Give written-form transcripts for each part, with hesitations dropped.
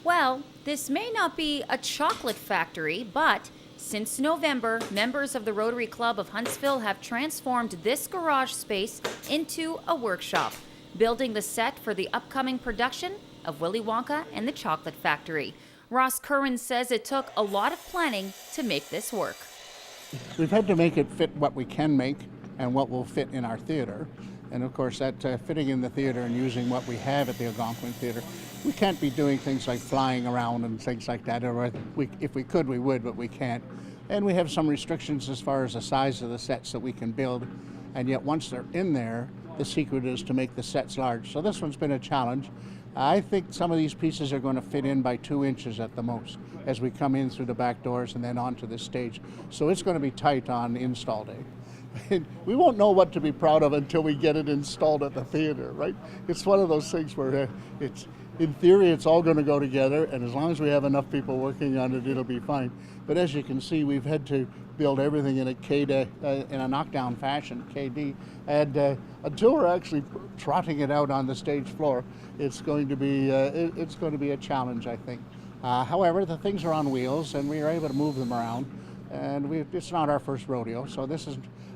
Well, this may not be a chocolate factory, but since November, members of the Rotary Club of Huntsville have transformed this garage space into a workshop, building the set for the upcoming production of Willy Wonka and the Chocolate Factory. Ross Curran says it took a lot of planning to make this work. We've had to make it fit what we can make and what will fit in our theater. And of course, that fitting in the theater and using what we have at the Algonquin Theatre, we can't be doing things like flying around and things like that. Or if we could, we would, but we can't. And we have some restrictions as far as the size of the sets that we can build. And yet once they're in there, the secret is to make the sets large. So this one's been a challenge. I think some of these pieces are going to fit in by 2 inches at the most as we come in through the back doors and then onto the stage. So it's going to be tight on install day. We won't know what to be proud of until we get it installed at the theater, right? It's one of those things where in theory, it's all going to go together, and as long as we have enough people working on it, it'll be fine. But as you can see, we've had to build everything in a knockdown fashion, KD, and until we're actually trotting it out on the stage floor, it's going to be a challenge, I think. However, the things are on wheels, and we are able to move them around, and it's not our first rodeo, so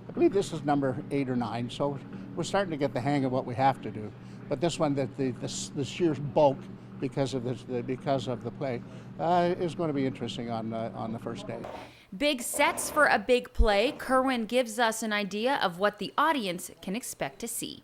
I believe this is number 8 or 9, so we're starting to get the hang of what we have to do. But this one, the sheer bulk because of the play, is going to be interesting on the first day. Big sets for a big play. Kerwin gives us an idea of what the audience can expect to see.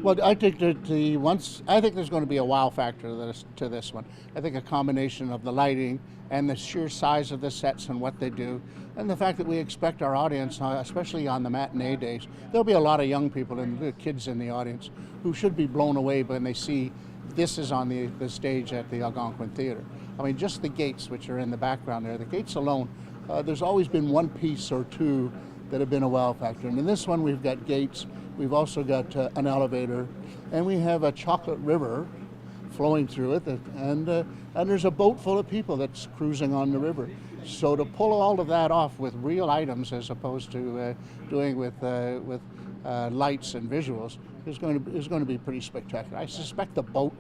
Well, I think that there's going to be a wow factor to this one. I think a combination of the lighting and the sheer size of the sets and what they do, and the fact that we expect our audience, especially on the matinee days, there'll be a lot of young people and kids in the audience who should be blown away when they see this is on the stage at the Algonquin Theatre. I mean, just the gates, which are in the background there, the gates alone, there's always been one piece or two that have been a wow factor. And in this one, we've got gates, we've also got an elevator, and we have a chocolate river flowing through it, and there's a boat full of people that's cruising on the river. So to pull all of that off with real items as opposed to doing with lights and visuals is going to be pretty spectacular. I suspect the boat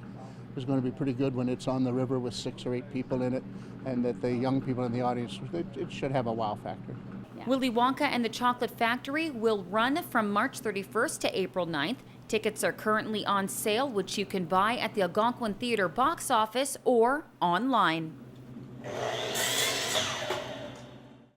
is going to be pretty good when it's on the river with 6 or 8 people in it, and that the young people in the audience, it should have a wow factor. Yeah. Willy Wonka and the Chocolate Factory will run from March 31st to April 9th. Tickets are currently on sale, which you can buy at the Algonquin Theatre box office or online.